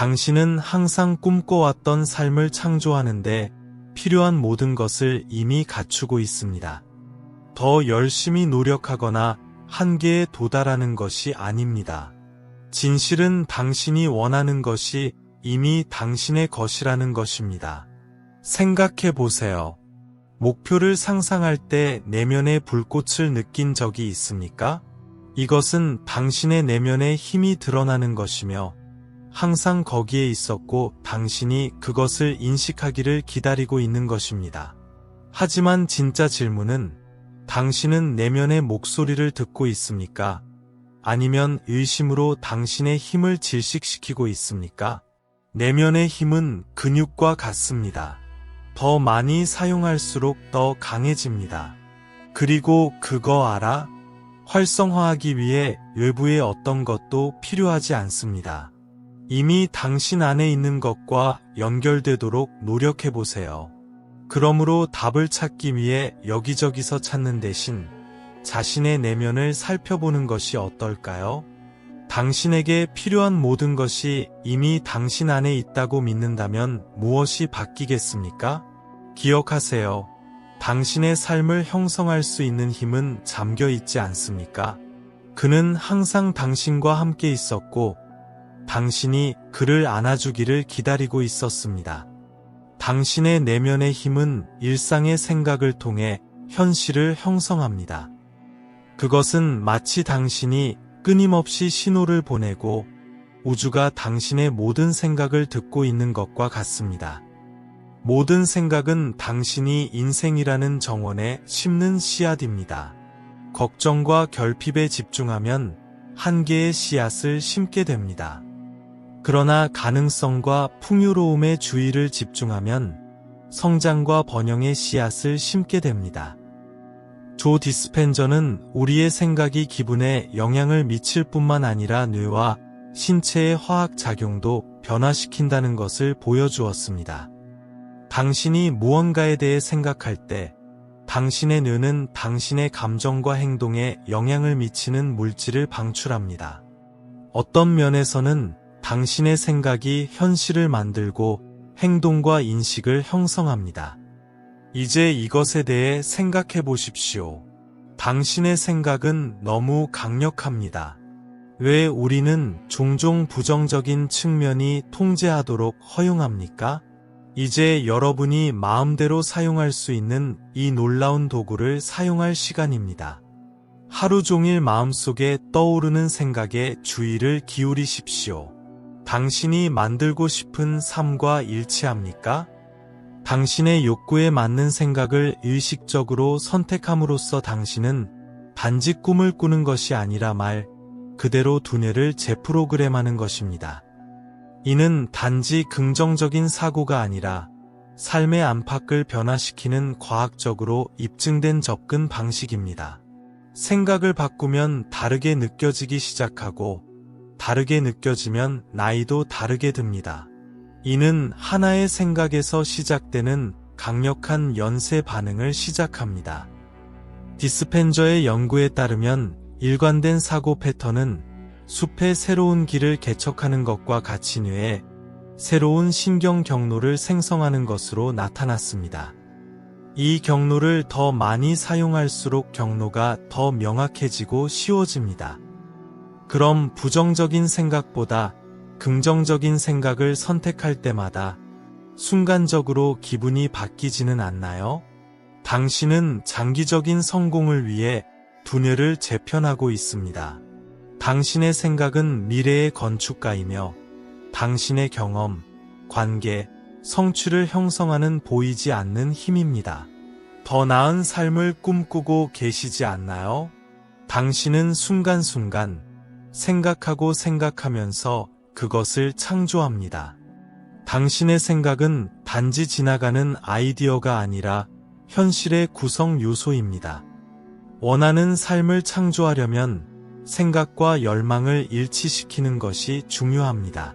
당신은 항상 꿈꿔왔던 삶을 창조하는데 필요한 모든 것을 이미 갖추고 있습니다. 더 열심히 노력하거나 한계에 도달하는 것이 아닙니다. 진실은 당신이 원하는 것이 이미 당신의 것이라는 것입니다. 생각해 보세요. 목표를 상상할 때 내면의 불꽃을 느낀 적이 있습니까? 이것은 당신의 내면의 힘이 드러나는 것이며 항상 거기에 있었고 당신이 그것을 인식하기를 기다리고 있는 것입니다. 하지만 진짜 질문은 당신은 내면의 목소리를 듣고 있습니까? 아니면 의심으로 당신의 힘을 질식시키고 있습니까? 내면의 힘은 근육과 같습니다. 더 많이 사용할수록 더 강해집니다. 그리고 그거 알아? 활성화하기 위해 외부의 어떤 것도 필요하지 않습니다. 이미 당신 안에 있는 것과 연결되도록 노력해보세요. 그러므로 답을 찾기 위해 여기저기서 찾는 대신 자신의 내면을 살펴보는 것이 어떨까요? 당신에게 필요한 모든 것이 이미 당신 안에 있다고 믿는다면 무엇이 바뀌겠습니까? 기억하세요. 당신의 삶을 형성할 수 있는 힘은 잠겨 있지 않습니까? 그는 항상 당신과 함께 있었고 당신이 그를 안아주기를 기다리고 있었습니다. 당신의 내면의 힘은 일상의 생각을 통해 현실을 형성합니다. 그것은 마치 당신이 끊임없이 신호를 보내고 우주가 당신의 모든 생각을 듣고 있는 것과 같습니다. 모든 생각은 당신이 인생이라는 정원에 심는 씨앗입니다. 걱정과 결핍에 집중하면 한 개의 씨앗을 심게 됩니다. 그러나 가능성과 풍요로움에 주의를 집중하면 성장과 번영의 씨앗을 심게 됩니다. 조 디스펜저는 우리의 생각이 기분에 영향을 미칠 뿐만 아니라 뇌와 신체의 화학작용도 변화시킨다는 것을 보여주었습니다. 당신이 무언가에 대해 생각할 때 당신의 뇌는 당신의 감정과 행동에 영향을 미치는 물질을 방출합니다. 어떤 면에서는 당신의 생각이 현실을 만들고 행동과 인식을 형성합니다. 이제 이것에 대해 생각해 보십시오. 당신의 생각은 너무 강력합니다. 왜 우리는 종종 부정적인 측면이 통제하도록 허용합니까? 이제 여러분이 마음대로 사용할 수 있는 이 놀라운 도구를 사용할 시간입니다. 하루 종일 마음속에 떠오르는 생각에 주의를 기울이십시오. 당신이 만들고 싶은 삶과 일치합니까? 당신의 욕구에 맞는 생각을 의식적으로 선택함으로써 당신은 단지 꿈을 꾸는 것이 아니라 말 그대로 두뇌를 재프로그램하는 것입니다. 이는 단지 긍정적인 사고가 아니라 삶의 안팎을 변화시키는 과학적으로 입증된 접근 방식입니다. 생각을 바꾸면 다르게 느껴지기 시작하고 다르게 느껴지면 나이도 다르게 듭니다. 이는 하나의 생각에서 시작되는 강력한 연쇄 반응을 시작합니다. 디스펜저의 연구에 따르면 일관된 사고 패턴은 숲의 새로운 길을 개척하는 것과 같이 뇌에 새로운 신경 경로를 생성하는 것으로 나타났습니다. 이 경로를 더 많이 사용할수록 경로가 더 명확해지고 쉬워집니다. 그럼 부정적인 생각보다 긍정적인 생각을 선택할 때마다 순간적으로 기분이 바뀌지는 않나요? 당신은 장기적인 성공을 위해 두뇌를 재편하고 있습니다. 당신의 생각은 미래의 건축가이며 당신의 경험, 관계, 성취를 형성하는 보이지 않는 힘입니다. 더 나은 삶을 꿈꾸고 계시지 않나요? 당신은 순간순간 생각하고 생각하면서 그것을 창조합니다. 당신의 생각은 단지 지나가는 아이디어가 아니라 현실의 구성 요소입니다. 원하는 삶을 창조하려면 생각과 열망을 일치시키는 것이 중요합니다.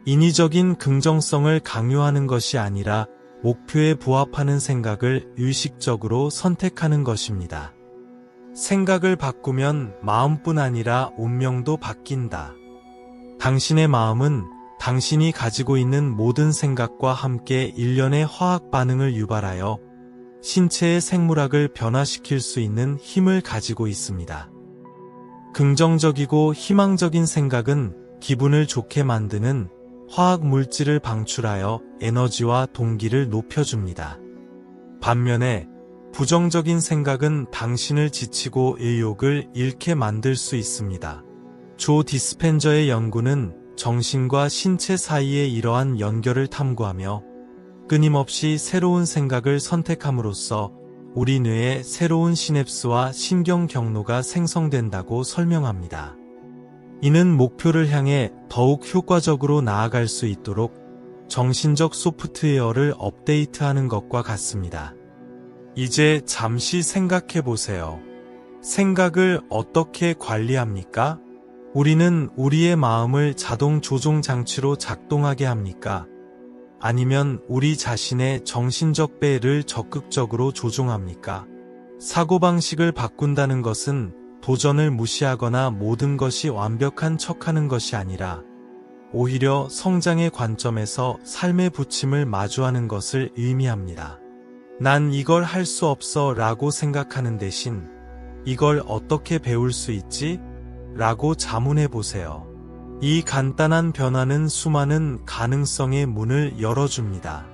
인위적인 긍정성을 강요하는 것이 아니라 목표에 부합하는 생각을 의식적으로 선택하는 것입니다. 생각을 바꾸면 마음뿐 아니라 운명도 바뀐다. 당신의 마음은 당신이 가지고 있는 모든 생각과 함께 일련의 화학 반응을 유발하여 신체의 생물학을 변화시킬 수 있는 힘을 가지고 있습니다. 긍정적이고 희망적인 생각은 기분을 좋게 만드는 화학 물질을 방출하여 에너지와 동기를 높여줍니다. 반면에 부정적인 생각은 당신을 지치고 의욕을 잃게 만들 수 있습니다. 조 디스펜저의 연구는 정신과 신체 사이의 이러한 연결을 탐구하며 끊임없이 새로운 생각을 선택함으로써 우리 뇌에 새로운 시냅스와 신경 경로가 생성된다고 설명합니다. 이는 목표를 향해 더욱 효과적으로 나아갈 수 있도록 정신적 소프트웨어를 업데이트하는 것과 같습니다. 이제 잠시 생각해 보세요. 생각을 어떻게 관리합니까? 우리는 우리의 마음을 자동 조종 장치로 작동하게 합니까? 아니면 우리 자신의 정신적 배를 적극적으로 조종합니까? 사고방식을 바꾼다는 것은 도전을 무시하거나 모든 것이 완벽한 척하는 것이 아니라 오히려 성장의 관점에서 삶의 부침을 마주하는 것을 의미합니다. 난 이걸 할 수 없어 라고 생각하는 대신 이걸 어떻게 배울 수 있지? 라고 자문해 보세요. 이 간단한 변화는 수많은 가능성의 문을 열어줍니다.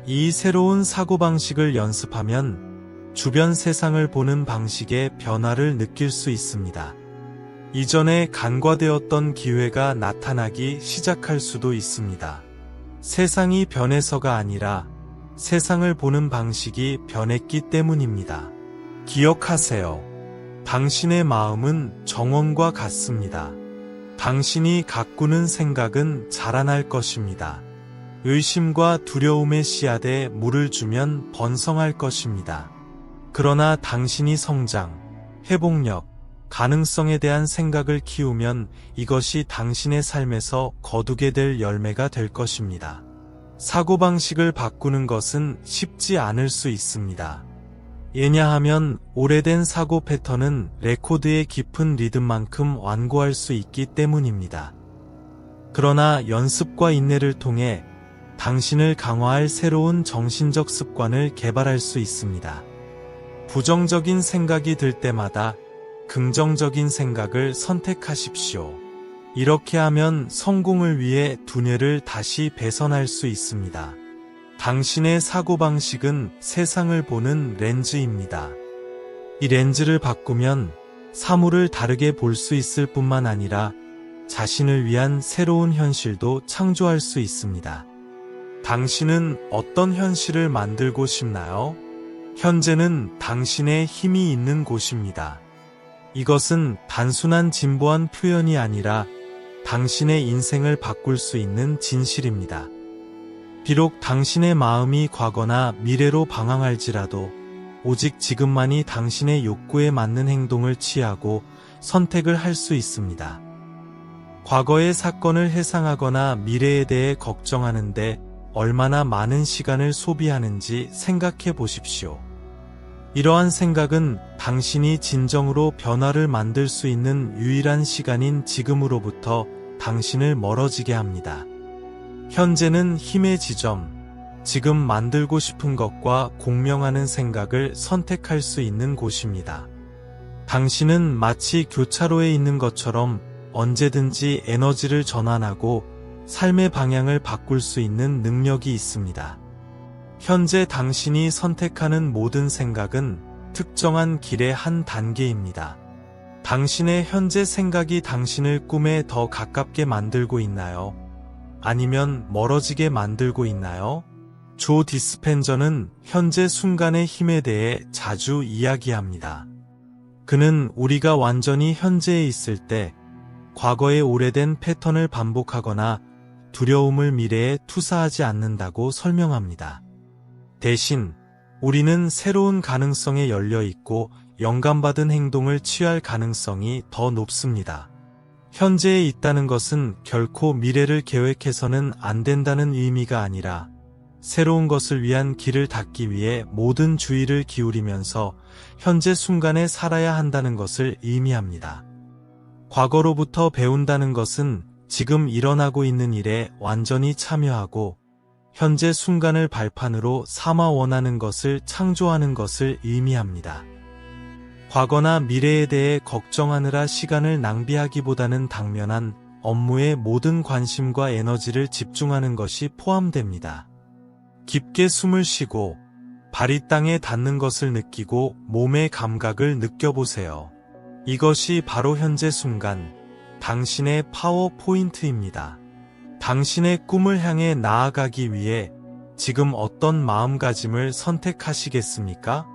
이 새로운 사고방식을 연습하면 주변 세상을 보는 방식의 변화를 느낄 수 있습니다. 이전에 간과되었던 기회가 나타나기 시작할 수도 있습니다. 세상이 변해서가 아니라 세상을 보는 방식이 변했기 때문입니다. 기억하세요. 당신의 마음은 정원과 같습니다. 당신이 가꾸는 생각은 자라날 것입니다. 의심과 두려움의 씨앗에 물을 주면 번성할 것입니다. 그러나 당신이 성장, 회복력, 가능성에 대한 생각을 키우면 이것이 당신의 삶에서 거두게 될 열매가 될 것입니다. 사고방식을 바꾸는 것은 쉽지 않을 수 있습니다. 왜냐하면 오래된 사고 패턴은 레코드의 깊은 리듬만큼 완고할 수 있기 때문입니다. 그러나 연습과 인내를 통해 당신을 강화할 새로운 정신적 습관을 개발할 수 있습니다. 부정적인 생각이 들 때마다 긍정적인 생각을 선택하십시오. 이렇게 하면 성공을 위해 두뇌를 다시 배선할 수 있습니다. 당신의 사고방식은 세상을 보는 렌즈입니다. 이 렌즈를 바꾸면 사물을 다르게 볼 수 있을 뿐만 아니라 자신을 위한 새로운 현실도 창조할 수 있습니다. 당신은 어떤 현실을 만들고 싶나요? 현재는 당신의 힘이 있는 곳입니다. 이것은 단순한 진보한 표현이 아니라 당신의 인생을 바꿀 수 있는 진실입니다. 비록 당신의 마음이 과거나 미래로 방황할지라도 오직 지금만이 당신의 욕구에 맞는 행동을 취하고 선택을 할 수 있습니다. 과거의 사건을 회상하거나 미래에 대해 걱정하는데 얼마나 많은 시간을 소비하는지 생각해 보십시오. 이러한 생각은 당신이 진정으로 변화를 만들 수 있는 유일한 시간인 지금으로부터 당신을 멀어지게 합니다. 현재는 힘의 지점, 지금 만들고 싶은 것과 공명하는 생각을 선택할 수 있는 곳입니다. 당신은 마치 교차로에 있는 것처럼 언제든지 에너지를 전환하고 삶의 방향을 바꿀 수 있는 능력이 있습니다. 현재 당신이 선택하는 모든 생각은 특정한 길의 한 단계입니다. 당신의 현재 생각이 당신을 꿈에 더 가깝게 만들고 있나요? 아니면 멀어지게 만들고 있나요? 조 디스펜저는 현재 순간의 힘에 대해 자주 이야기합니다. 그는 우리가 완전히 현재에 있을 때 과거의 오래된 패턴을 반복하거나 두려움을 미래에 투사하지 않는다고 설명합니다. 대신 우리는 새로운 가능성에 열려 있고 영감받은 행동을 취할 가능성이 더 높습니다. 현재에 있다는 것은 결코 미래를 계획해서는 안 된다는 의미가 아니라 새로운 것을 위한 길을 닫기 위해 모든 주의를 기울이면서 현재 순간에 살아야 한다는 것을 의미합니다. 과거로부터 배운다는 것은 지금 일어나고 있는 일에 완전히 참여하고 현재 순간을 발판으로 삼아 원하는 것을 창조하는 것을 의미합니다. 과거나 미래에 대해 걱정하느라 시간을 낭비하기보다는 당면한 업무에 모든 관심과 에너지를 집중하는 것이 포함됩니다. 깊게 숨을 쉬고 발이 땅에 닿는 것을 느끼고 몸의 감각을 느껴보세요. 이것이 바로 현재 순간, 당신의 파워 포인트입니다. 당신의 꿈을 향해 나아가기 위해 지금 어떤 마음가짐을 선택하시겠습니까?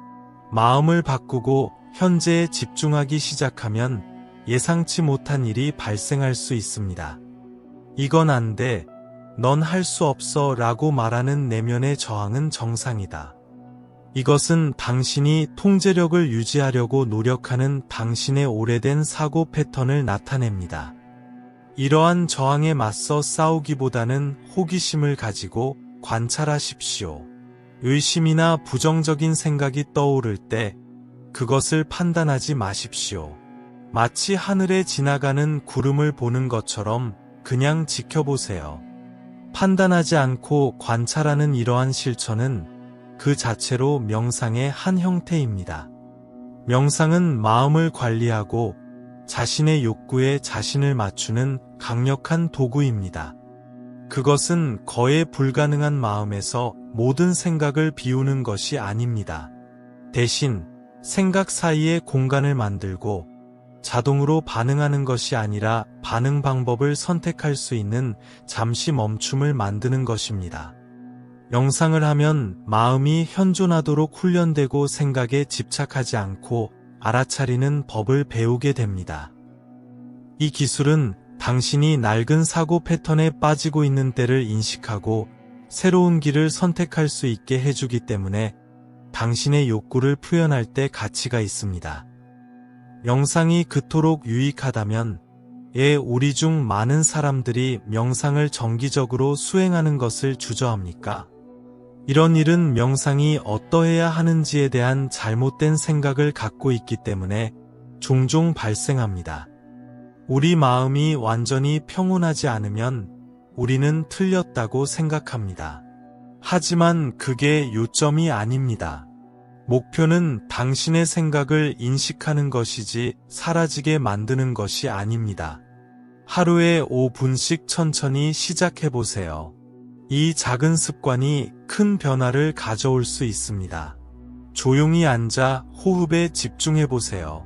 마음을 바꾸고 현재에 집중하기 시작하면 예상치 못한 일이 발생할 수 있습니다. 이건 안 돼, 넌 할 수 없어 라고 말하는 내면의 저항은 정상이다. 이것은 당신이 통제력을 유지하려고 노력하는 당신의 오래된 사고 패턴을 나타냅니다. 이러한 저항에 맞서 싸우기보다는 호기심을 가지고 관찰하십시오. 의심이나 부정적인 생각이 떠오를 때 그것을 판단하지 마십시오. 마치 하늘에 지나가는 구름을 보는 것처럼 그냥 지켜보세요. 판단하지 않고 관찰하는 이러한 실천은 그 자체로 명상의 한 형태입니다. 명상은 마음을 관리하고 자신의 욕구에 자신을 맞추는 강력한 도구입니다. 그것은 거의 불가능한 마음에서 모든 생각을 비우는 것이 아닙니다. 대신 생각 사이에 공간을 만들고 자동으로 반응하는 것이 아니라 반응 방법을 선택할 수 있는 잠시 멈춤을 만드는 것입니다. 명상을 하면 마음이 현존하도록 훈련되고 생각에 집착하지 않고 알아차리는 법을 배우게 됩니다. 이 기술은 당신이 낡은 사고 패턴에 빠지고 있는 때를 인식하고 새로운 길을 선택할 수 있게 해주기 때문에 당신의 욕구를 표현할 때 가치가 있습니다. 명상이 그토록 유익하다면 우리 중 많은 사람들이 명상을 정기적으로 수행하는 것을 주저합니까? 이런 일은 명상이 어떠해야 하는지에 대한 잘못된 생각을 갖고 있기 때문에 종종 발생합니다. 우리 마음이 완전히 평온하지 않으면 우리는 틀렸다고 생각합니다. 하지만 그게 요점이 아닙니다. 목표는 당신의 생각을 인식하는 것이지 사라지게 만드는 것이 아닙니다. 하루에 5분씩 천천히 시작해보세요. 이 작은 습관이 큰 변화를 가져올 수 있습니다. 조용히 앉아 호흡에 집중해보세요.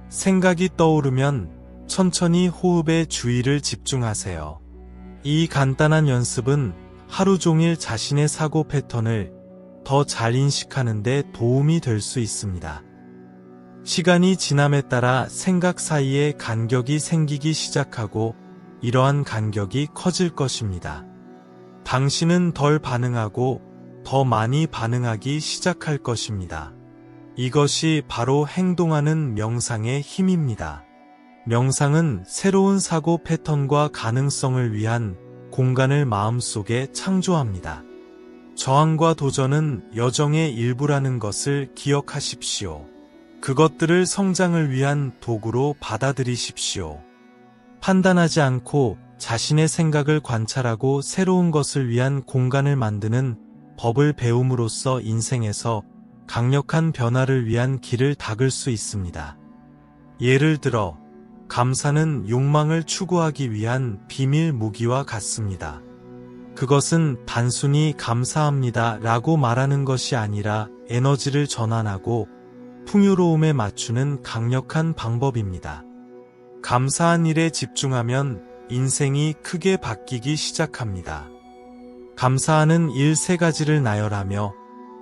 생각이 떠오르면 천천히 호흡에 주의를 집중하세요. 이 간단한 연습은 하루 종일 자신의 사고 패턴을 더 잘 인식하는 데 도움이 될 수 있습니다. 시간이 지남에 따라 생각 사이에 간격이 생기기 시작하고 이러한 간격이 커질 것입니다. 당신은 덜 반응하고 더 많이 반응하기 시작할 것입니다. 이것이 바로 행동하는 명상의 힘입니다. 명상은 새로운 사고 패턴과 가능성을 위한 공간을 마음속에 창조합니다. 저항과 도전은 여정의 일부라는 것을 기억하십시오. 그것들을 성장을 위한 도구로 받아들이십시오. 판단하지 않고 자신의 생각을 관찰하고 새로운 것을 위한 공간을 만드는 법을 배움으로써 인생에서 강력한 변화를 위한 길을 닦을 수 있습니다. 예를 들어, 감사는 욕망을 추구하기 위한 비밀 무기와 같습니다. 그것은 단순히 감사합니다 라고 말하는 것이 아니라 에너지를 전환하고 풍요로움에 맞추는 강력한 방법입니다. 감사한 일에 집중하면 인생이 크게 바뀌기 시작합니다. 감사하는 일 3가지를 나열하며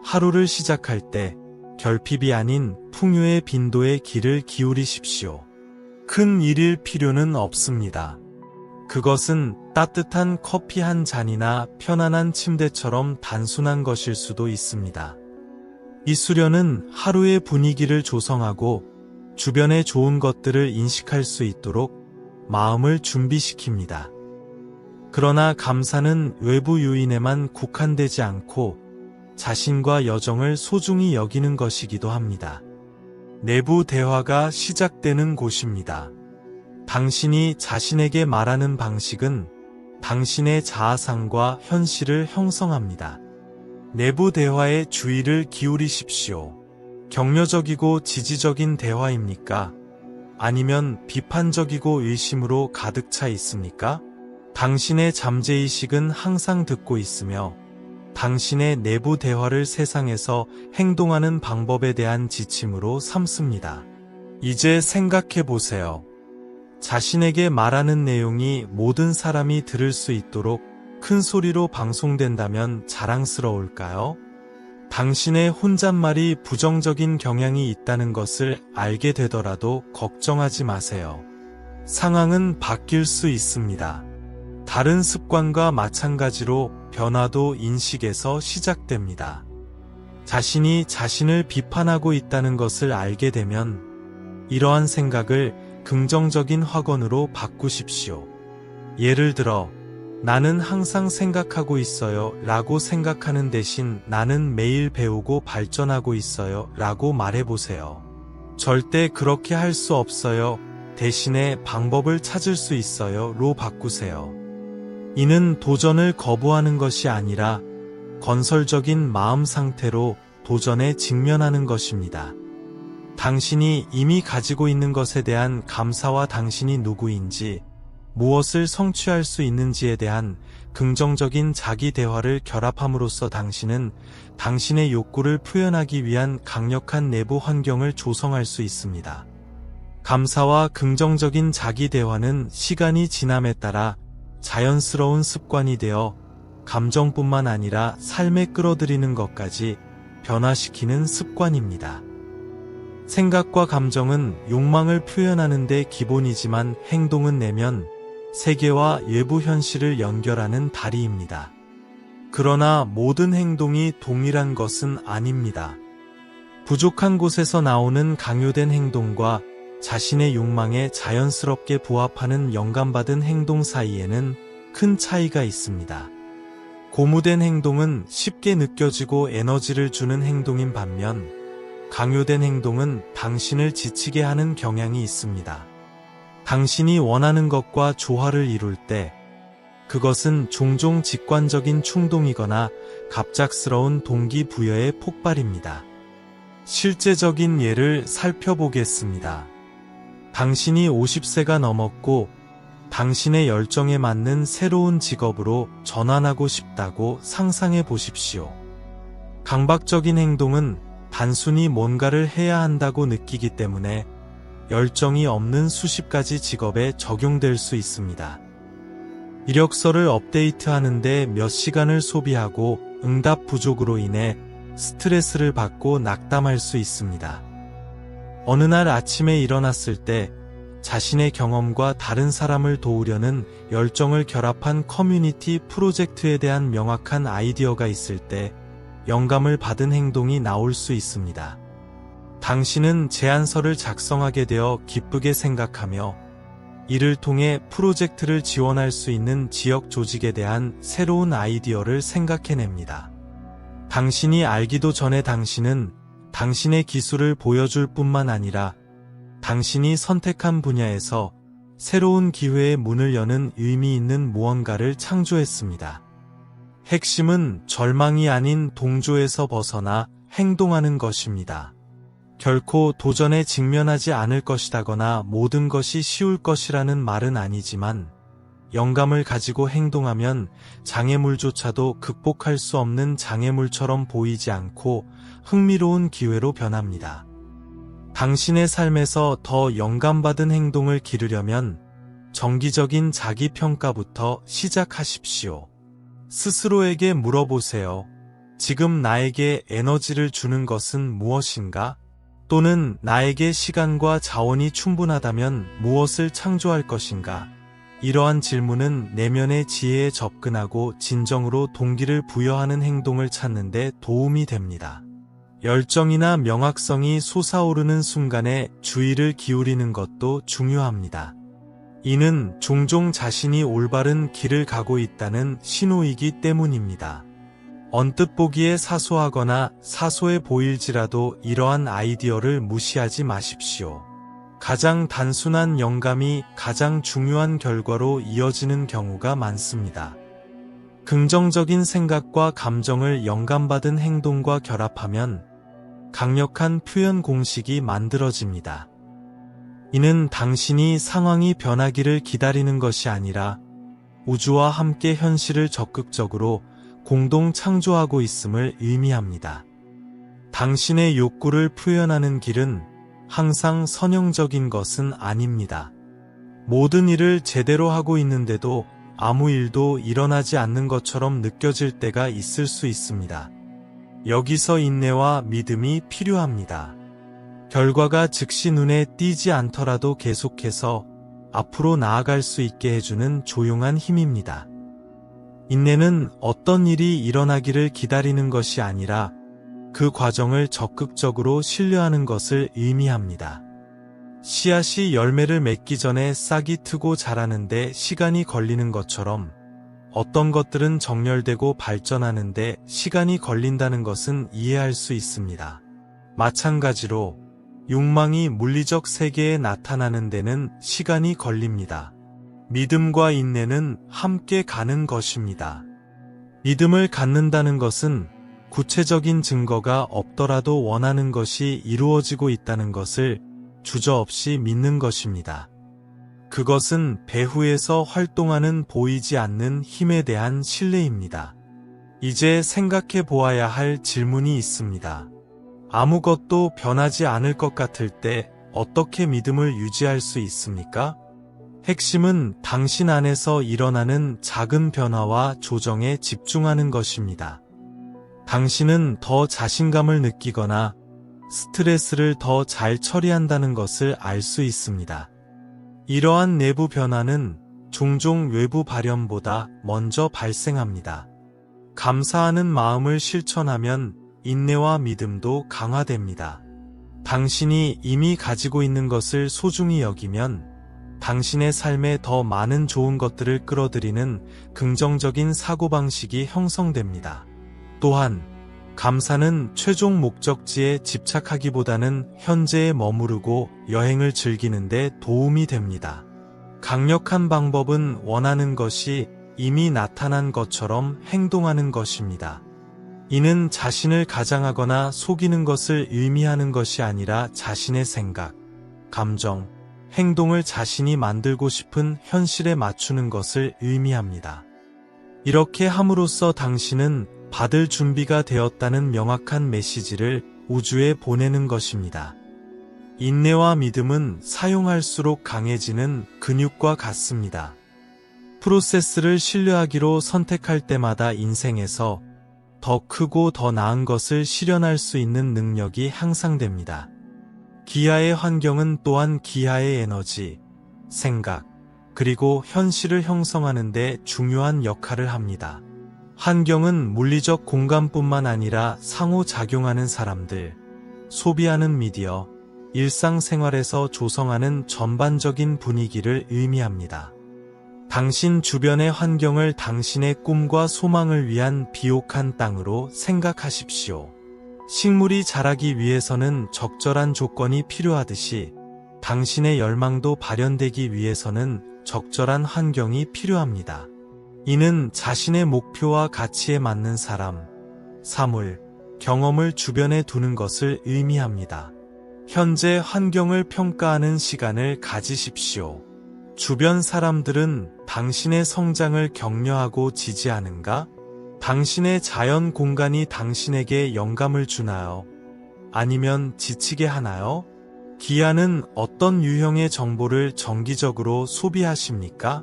하루를 시작할 때 결핍이 아닌 풍요의 빈도의 길을 기울이십시오. 큰 일일 필요는 없습니다. 그것은 따뜻한 커피 한 잔이나 편안한 침대처럼 단순한 것일 수도 있습니다. 이 수련은 하루의 분위기를 조성하고 주변의 좋은 것들을 인식할 수 있도록 마음을 준비시킵니다. 그러나 감사는 외부 요인에만 국한되지 않고 자신과 여정을 소중히 여기는 것이기도 합니다. 내부 대화가 시작되는 곳입니다. 당신이 자신에게 말하는 방식은 당신의 자아상과 현실을 형성합니다. 내부 대화에 주의를 기울이십시오. 격려적이고 지지적인 대화입니까? 아니면 비판적이고 의심으로 가득 차 있습니까? 당신의 잠재의식은 항상 듣고 있으며 당신의 내부 대화를 세상에서 행동하는 방법에 대한 지침으로 삼습니다. 이제 생각해 보세요. 자신에게 말하는 내용이 모든 사람이 들을 수 있도록 큰 소리로 방송된다면 자랑스러울까요? 당신의 혼잣말이 부정적인 경향이 있다는 것을 알게 되더라도 걱정하지 마세요. 상황은 바뀔 수 있습니다. 다른 습관과 마찬가지로 변화도 인식에서 시작됩니다. 자신이 자신을 비판하고 있다는 것을 알게 되면 이러한 생각을 긍정적인 확언으로 바꾸십시오. 예를 들어, 나는 항상 생각하고 있어요 라고 생각하는 대신 나는 매일 배우고 발전하고 있어요 라고 말해보세요. 절대 그렇게 할 수 없어요. 대신에 방법을 찾을 수 있어요 로 바꾸세요. 이는 도전을 거부하는 것이 아니라 건설적인 마음 상태로 도전에 직면하는 것입니다. 당신이 이미 가지고 있는 것에 대한 감사와 당신이 누구인지, 무엇을 성취할 수 있는지에 대한 긍정적인 자기 대화를 결합함으로써 당신은 당신의 욕구를 표현하기 위한 강력한 내부 환경을 조성할 수 있습니다. 감사와 긍정적인 자기 대화는 시간이 지남에 따라 자연스러운 습관이 되어 감정뿐만 아니라 삶에 끌어들이는 것까지 변화시키는 습관입니다. 생각과 감정은 욕망을 표현하는 데 기본이지만 행동은 내면 세계와 외부 현실을 연결하는 다리입니다. 그러나 모든 행동이 동일한 것은 아닙니다. 부족한 곳에서 나오는 강요된 행동과 자신의 욕망에 자연스럽게 부합하는 영감받은 행동 사이에는 큰 차이가 있습니다. 고무된 행동은 쉽게 느껴지고 에너지를 주는 행동인 반면 강요된 행동은 당신을 지치게 하는 경향이 있습니다. 당신이 원하는 것과 조화를 이룰 때 그것은 종종 직관적인 충동이거나 갑작스러운 동기부여의 폭발입니다. 실제적인 예를 살펴보겠습니다. 당신이 50세가 넘었고 당신의 열정에 맞는 새로운 직업으로 전환하고 싶다고 상상해 보십시오. 강박적인 행동은 단순히 뭔가를 해야 한다고 느끼기 때문에 열정이 없는 수십 가지 직업에 적용될 수 있습니다. 이력서를 업데이트하는데 몇 시간을 소비하고 응답 부족으로 인해 스트레스를 받고 낙담할 수 있습니다. 어느 날 아침에 일어났을 때 자신의 경험과 다른 사람을 도우려는 열정을 결합한 커뮤니티 프로젝트에 대한 명확한 아이디어가 있을 때 영감을 받은 행동이 나올 수 있습니다. 당신은 제안서를 작성하게 되어 기쁘게 생각하며 이를 통해 프로젝트를 지원할 수 있는 지역 조직에 대한 새로운 아이디어를 생각해냅니다. 당신이 알기도 전에 당신은 당신의 기술을 보여줄 뿐만 아니라 당신이 선택한 분야에서 새로운 기회의 문을 여는 의미 있는 무언가를 창조했습니다. 핵심은 절망이 아닌 동조에서 벗어나 행동하는 것입니다. 결코 도전에 직면하지 않을 것이다거나 모든 것이 쉬울 것이라는 말은 아니지만 영감을 가지고 행동하면 장애물조차도 극복할 수 없는 장애물처럼 보이지 않고 흥미로운 기회로 변합니다. 당신의 삶에서 더 영감받은 행동을 기르려면 정기적인 자기평가부터 시작하십시오. 스스로에게 물어보세요. 지금 나에게 에너지를 주는 것은 무엇인가? 또는 나에게 시간과 자원이 충분하다면 무엇을 창조할 것인가? 이러한 질문은 내면의 지혜에 접근하고 진정으로 동기를 부여하는 행동을 찾는 데 도움이 됩니다. 열정이나 명확성이 솟아오르는 순간에 주의를 기울이는 것도 중요합니다. 이는 종종 자신이 올바른 길을 가고 있다는 신호이기 때문입니다. 언뜻 보기에 사소하거나 사소해 보일지라도 이러한 아이디어를 무시하지 마십시오. 가장 단순한 영감이 가장 중요한 결과로 이어지는 경우가 많습니다. 긍정적인 생각과 감정을 영감받은 행동과 결합하면 강력한 표현 공식이 만들어집니다. 이는 당신이 상황이 변하기를 기다리는 것이 아니라 우주와 함께 현실을 적극적으로 공동 창조하고 있음을 의미합니다. 당신의 욕구를 표현하는 길은 항상 선형적인 것은 아닙니다. 모든 일을 제대로 하고 있는데도 아무 일도 일어나지 않는 것처럼 느껴질 때가 있을 수 있습니다. 여기서 인내와 믿음이 필요합니다. 결과가 즉시 눈에 띄지 않더라도 계속해서 앞으로 나아갈 수 있게 해주는 조용한 힘입니다. 인내는 어떤 일이 일어나기를 기다리는 것이 아니라 그 과정을 적극적으로 신뢰하는 것을 의미합니다. 씨앗이 열매를 맺기 전에 싹이 트고 자라는데 시간이 걸리는 것처럼 어떤 것들은 정렬되고 발전하는데 시간이 걸린다는 것은 이해할 수 있습니다. 마찬가지로 욕망이 물리적 세계에 나타나는 데는 시간이 걸립니다. 믿음과 인내는 함께 가는 것입니다. 믿음을 갖는다는 것은 구체적인 증거가 없더라도 원하는 것이 이루어지고 있다는 것을 주저없이 믿는 것입니다. 그것은 배후에서 활동하는 보이지 않는 힘에 대한 신뢰입니다. 이제 생각해 보아야 할 질문이 있습니다. 아무것도 변하지 않을 것 같을 때 어떻게 믿음을 유지할 수 있습니까? 핵심은 당신 안에서 일어나는 작은 변화와 조정에 집중하는 것입니다. 당신은 더 자신감을 느끼거나 스트레스를 더 잘 처리한다는 것을 알 수 있습니다. 이러한 내부 변화는 종종 외부 발현보다 먼저 발생합니다. 감사하는 마음을 실천하면 인내와 믿음도 강화됩니다. 당신이 이미 가지고 있는 것을 소중히 여기면 당신의 삶에 더 많은 좋은 것들을 끌어들이는 긍정적인 사고방식이 형성됩니다. 또한 감사는 최종 목적지에 집착하기보다는 현재에 머무르고 여행을 즐기는 데 도움이 됩니다. 강력한 방법은 원하는 것이 이미 나타난 것처럼 행동하는 것입니다. 이는 자신을 가장하거나 속이는 것을 의미하는 것이 아니라 자신의 생각, 감정, 행동을 자신이 만들고 싶은 현실에 맞추는 것을 의미합니다. 이렇게 함으로써 당신은 받을 준비가 되었다는 명확한 메시지를 우주에 보내는 것입니다. 인내와 믿음은 사용할수록 강해지는 근육과 같습니다. 프로세스를 신뢰하기로 선택할 때마다 인생에서 더 크고 더 나은 것을 실현할 수 있는 능력이 향상됩니다. 기하의 환경은 또한 기하의 에너지, 생각, 그리고 현실을 형성하는 데 중요한 역할을 합니다. 환경은 물리적 공간뿐만 아니라 상호작용하는 사람들, 소비하는 미디어, 일상생활에서 조성하는 전반적인 분위기를 의미합니다. 당신 주변의 환경을 당신의 꿈과 소망을 위한 비옥한 땅으로 생각하십시오. 식물이 자라기 위해서는 적절한 조건이 필요하듯이 당신의 열망도 발현되기 위해서는 적절한 환경이 필요합니다. 이는 자신의 목표와 가치에 맞는 사람, 사물, 경험을 주변에 두는 것을 의미합니다. 현재 환경을 평가하는 시간을 가지십시오. 주변 사람들은 당신의 성장을 격려하고 지지하는가? 당신의 자연 공간이 당신에게 영감을 주나요? 아니면 지치게 하나요? 기아는 어떤 유형의 정보를 정기적으로 소비하십니까?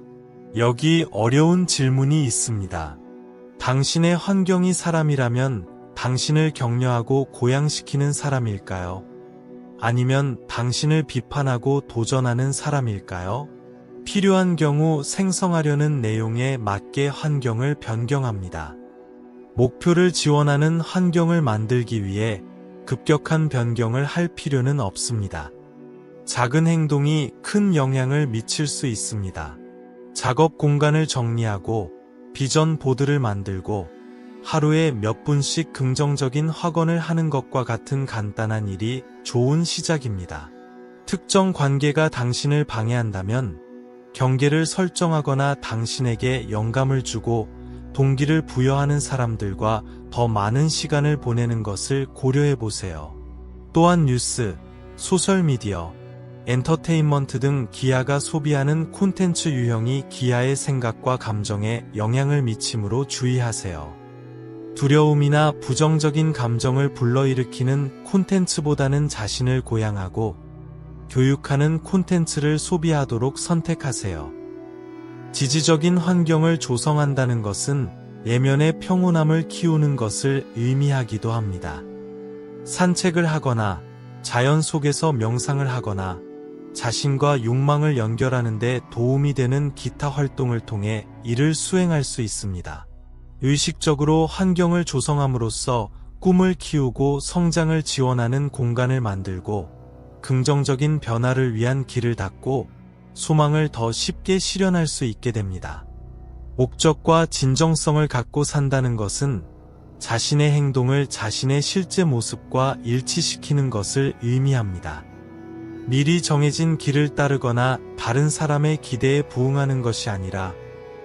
여기 어려운 질문이 있습니다. 당신의 환경이 사람이라면 당신을 격려하고 고양시키는 사람일까요? 아니면 당신을 비판하고 도전하는 사람일까요? 필요한 경우 생성하려는 내용에 맞게 환경을 변경합니다. 목표를 지원하는 환경을 만들기 위해 급격한 변경을 할 필요는 없습니다. 작은 행동이 큰 영향을 미칠 수 있습니다. 작업 공간을 정리하고 비전 보드를 만들고 하루에 몇 분씩 긍정적인 확언을 하는 것과 같은 간단한 일이 좋은 시작입니다. 특정 관계가 당신을 방해한다면 경계를 설정하거나 당신에게 영감을 주고 동기를 부여하는 사람들과 더 많은 시간을 보내는 것을 고려해 보세요. 또한 뉴스, 소셜미디어, 엔터테인먼트 등 기아가 소비하는 콘텐츠 유형이 기아의 생각과 감정에 영향을 미치므로 주의하세요. 두려움이나 부정적인 감정을 불러일으키는 콘텐츠보다는 자신을 고양하고 교육하는 콘텐츠를 소비하도록 선택하세요. 지지적인 환경을 조성한다는 것은 내면의 평온함을 키우는 것을 의미하기도 합니다. 산책을 하거나 자연 속에서 명상을 하거나 자신과 욕망을 연결하는 데 도움이 되는 기타 활동을 통해 이를 수행할 수 있습니다. 의식적으로 환경을 조성함으로써 꿈을 키우고 성장을 지원하는 공간을 만들고 긍정적인 변화를 위한 길을 닫고 소망을 더 쉽게 실현할 수 있게 됩니다. 목적과 진정성을 갖고 산다는 것은 자신의 행동을 자신의 실제 모습과 일치시키는 것을 의미합니다. 미리 정해진 길을 따르거나 다른 사람의 기대에 부응하는 것이 아니라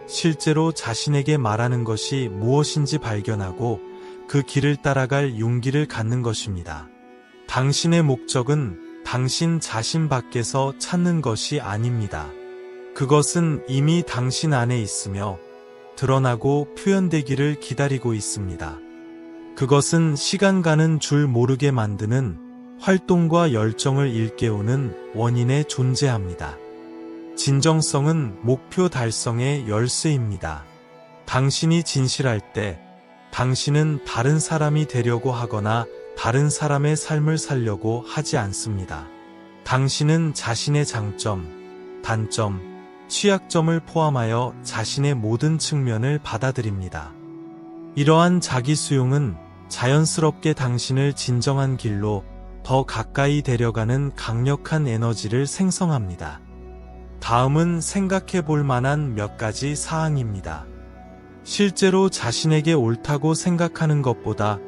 실제로 자신에게 말하는 것이 무엇인지 발견하고 그 길을 따라갈 용기를 갖는 것입니다. 당신의 목적은 당신 자신 밖에서 찾는 것이 아닙니다. 그것은 이미 당신 안에 있으며 드러나고 표현되기를 기다리고 있습니다. 그것은 시간 가는 줄 모르게 만드는 활동과 열정을 일깨우는 원인에 존재합니다. 진정성은 목표 달성의 열쇠입니다. 당신이 진실할 때 당신은 다른 사람이 되려고 하거나 다른 사람의 삶을 살려고 하지 않습니다. 당신은 자신의 장점, 단점, 취약점을 포함하여 자신의 모든 측면을 받아들입니다. 이러한 자기 수용은 자연스럽게 당신을 진정한 길로 더 가까이 데려가는 강력한 에너지를 생성합니다. 다음은 생각해 볼 만한 몇 가지 사항입니다. 실제로 자신에게 옳다고 생각하는 것보다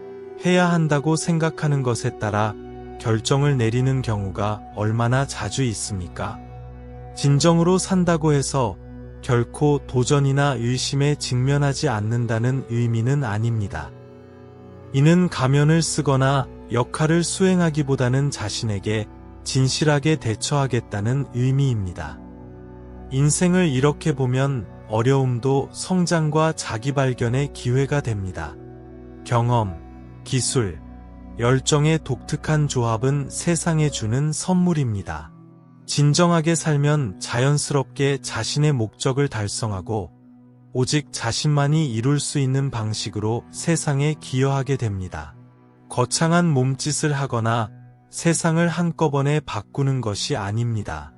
해야 한다고 생각하는 것에 따라 결정을 내리는 경우가 얼마나 자주 있습니까? 진정으로 산다고 해서 결코 도전이나 의심에 직면하지 않는다는 의미는 아닙니다. 이는 가면을 쓰거나 역할을 수행하기보다는 자신에게 진실하게 대처하겠다는 의미입니다. 인생을 이렇게 보면 어려움도 성장과 자기 발견의 기회가 됩니다. 경험, 기술, 열정의 독특한 조합은 세상에 주는 선물입니다. 진정하게 살면 자연스럽게 자신의 목적을 달성하고 오직 자신만이 이룰 수 있는 방식으로 세상에 기여하게 됩니다. 거창한 몸짓을 하거나 세상을 한꺼번에 바꾸는 것이 아닙니다.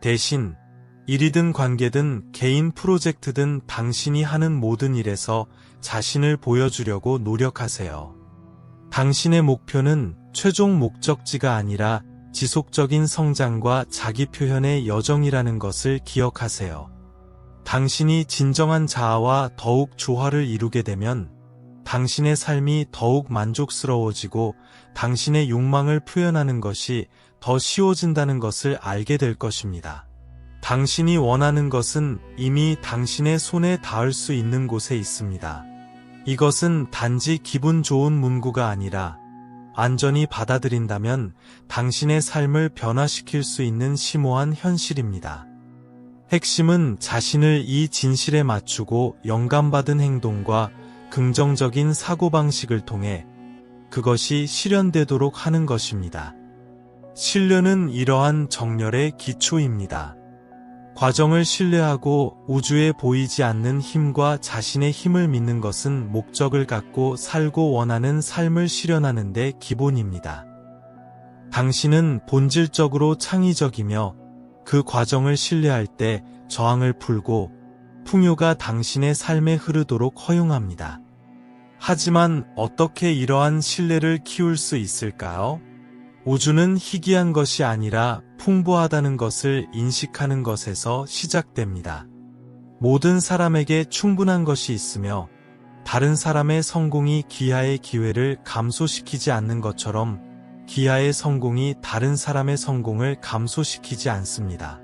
대신 일이든 관계든 개인 프로젝트든 당신이 하는 모든 일에서 자신을 보여주려고 노력하세요. 당신의 목표는 최종 목적지가 아니라 지속적인 성장과 자기 표현의 여정이라는 것을 기억하세요. 당신이 진정한 자아와 더욱 조화를 이루게 되면 당신의 삶이 더욱 만족스러워지고 당신의 욕망을 표현하는 것이 더 쉬워진다는 것을 알게 될 것입니다. 당신이 원하는 것은 이미 당신의 손에 닿을 수 있는 곳에 있습니다. 이것은 단지 기분 좋은 문구가 아니라 안전히 받아들인다면 당신의 삶을 변화시킬 수 있는 심오한 현실입니다. 핵심은 자신을 이 진실에 맞추고 영감받은 행동과 긍정적인 사고방식을 통해 그것이 실현되도록 하는 것입니다. 신뢰는 이러한 정렬의 기초입니다. 과정을 신뢰하고 우주에 보이지 않는 힘과 자신의 힘을 믿는 것은 목적을 갖고 살고 원하는 삶을 실현하는 데 기본입니다. 당신은 본질적으로 창의적이며 그 과정을 신뢰할 때 저항을 풀고 풍요가 당신의 삶에 흐르도록 허용합니다. 하지만 어떻게 이러한 신뢰를 키울 수 있을까요? 우주는 희귀한 것이 아니라 풍부하다는 것을 인식하는 것에서 시작됩니다. 모든 사람에게 충분한 것이 있으며 다른 사람의 성공이 기아의 기회를 감소시키지 않는 것처럼 기아의 성공이 다른 사람의 성공을 감소시키지 않습니다.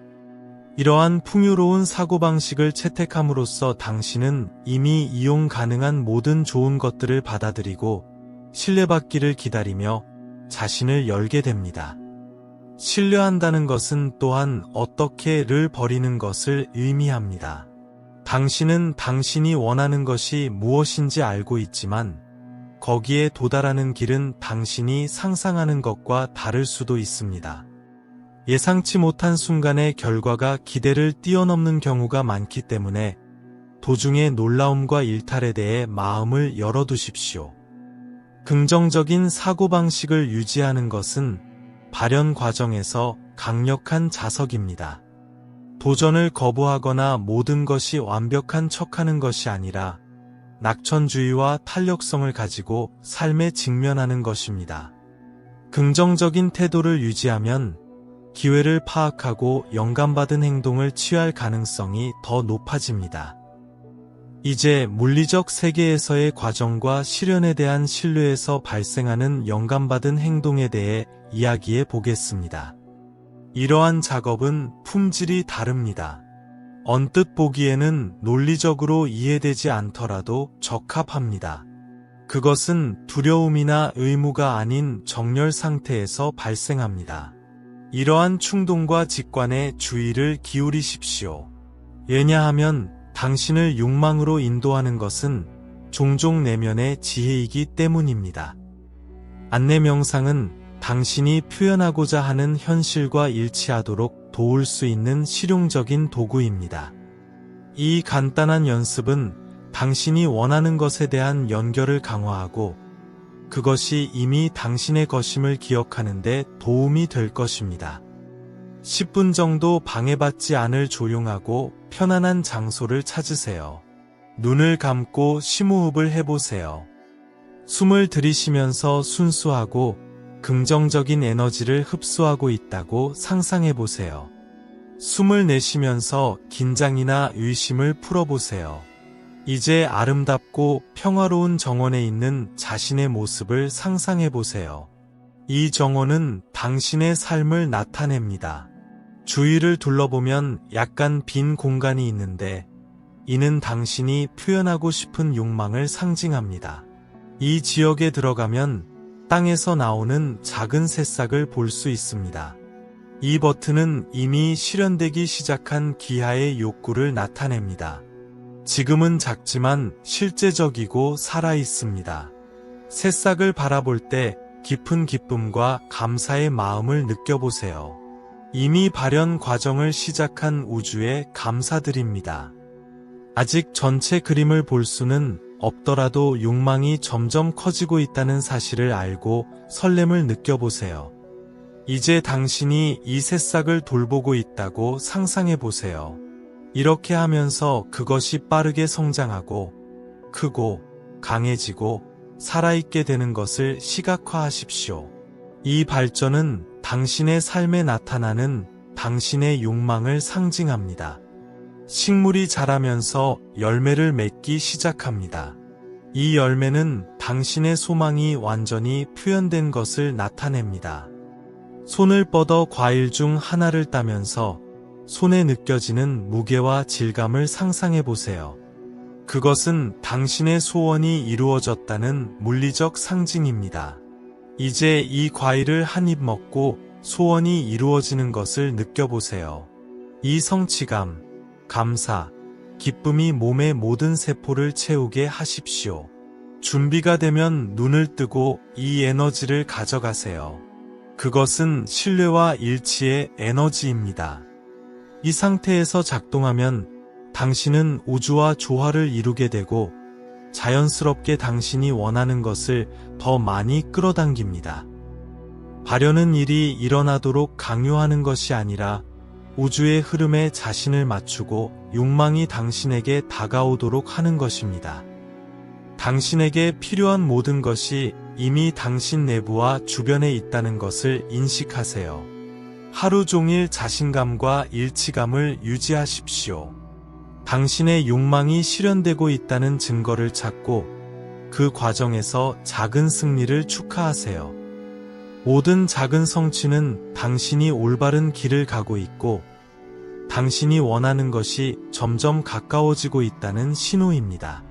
이러한 풍요로운 사고방식을 채택함으로써 당신은 이미 이용 가능한 모든 좋은 것들을 받아들이고 신뢰받기를 기다리며 자신을 열게 됩니다. 신뢰한다는 것은 또한 어떻게를 버리는 것을 의미합니다. 당신은 당신이 원하는 것이 무엇인지 알고 있지만 거기에 도달하는 길은 당신이 상상하는 것과 다를 수도 있습니다. 예상치 못한 순간의 결과가 기대를 뛰어넘는 경우가 많기 때문에 도중의 놀라움과 일탈에 대해 마음을 열어두십시오. 긍정적인 사고방식을 유지하는 것은 발현 과정에서 강력한 자석입니다. 도전을 거부하거나 모든 것이 완벽한 척하는 것이 아니라 낙천주의와 탄력성을 가지고 삶에 직면하는 것입니다. 긍정적인 태도를 유지하면 기회를 파악하고 영감받은 행동을 취할 가능성이 더 높아집니다. 이제 물리적 세계에서의 과정과 실현에 대한 신뢰에서 발생하는 영감받은 행동에 대해 이야기해 보겠습니다. 이러한 작업은 품질이 다릅니다. 언뜻 보기에는 논리적으로 이해되지 않더라도 적합합니다. 그것은 두려움이나 의무가 아닌 정렬 상태에서 발생합니다. 이러한 충동과 직관에 주의를 기울이십시오. 왜냐하면 당신을 욕망으로 인도하는 것은 종종 내면의 지혜이기 때문입니다. 안내 명상은 당신이 표현하고자 하는 현실과 일치하도록 도울 수 있는 실용적인 도구입니다. 이 간단한 연습은 당신이 원하는 것에 대한 연결을 강화하고 그것이 이미 당신의 것임을 기억하는 데 도움이 될 것입니다. 10분 정도 방해받지 않을 조용하고 편안한 장소를 찾으세요. 눈을 감고 심호흡을 해보세요. 숨을 들이쉬면서 순수하고 긍정적인 에너지를 흡수하고 있다고 상상해보세요. 숨을 내쉬면서 긴장이나 의심을 풀어보세요. 이제 아름답고 평화로운 정원에 있는 자신의 모습을 상상해보세요. 이 정원은 당신의 삶을 나타냅니다. 주위를 둘러보면 약간 빈 공간이 있는데 이는 당신이 표현하고 싶은 욕망을 상징합니다. 이 지역에 들어가면 땅에서 나오는 작은 새싹을 볼 수 있습니다. 이 버튼은 이미 실현되기 시작한 기하의 욕구를 나타냅니다. 지금은 작지만 실제적이고 살아있습니다. 새싹을 바라볼 때 깊은 기쁨과 감사의 마음을 느껴보세요. 이미 발현 과정을 시작한 우주에 감사드립니다. 아직 전체 그림을 볼 수는 없더라도 욕망이 점점 커지고 있다는 사실을 알고 설렘을 느껴보세요. 이제 당신이 이 새싹을 돌보고 있다고 상상해보세요. 이렇게 하면서 그것이 빠르게 성장하고 크고 강해지고 살아있게 되는 것을 시각화하십시오. 이 발전은 당신의 삶에 나타나는 당신의 욕망을 상징합니다. 식물이 자라면서 열매를 맺기 시작합니다. 이 열매는 당신의 소망이 완전히 표현된 것을 나타냅니다. 손을 뻗어 과일 중 하나를 따면서 손에 느껴지는 무게와 질감을 상상해 보세요. 그것은 당신의 소원이 이루어졌다는 물리적 상징입니다. 이제 이 과일을 한 입 먹고 소원이 이루어지는 것을 느껴보세요. 이 성취감, 감사, 기쁨이 몸의 모든 세포를 채우게 하십시오. 준비가 되면 눈을 뜨고 이 에너지를 가져가세요. 그것은 신뢰와 일치의 에너지입니다. 이 상태에서 작동하면 당신은 우주와 조화를 이루게 되고 자연스럽게 당신이 원하는 것을 더 많이 끌어당깁니다. 발현은 일이 일어나도록 강요하는 것이 아니라 우주의 흐름에 자신을 맞추고 욕망이 당신에게 다가오도록 하는 것입니다. 당신에게 필요한 모든 것이 이미 당신 내부와 주변에 있다는 것을 인식하세요. 하루 종일 자신감과 일치감을 유지하십시오. 당신의 욕망이 실현되고 있다는 증거를 찾고 그 과정에서 작은 승리를 축하하세요. 모든 작은 성취는 당신이 올바른 길을 가고 있고 당신이 원하는 것이 점점 가까워지고 있다는 신호입니다.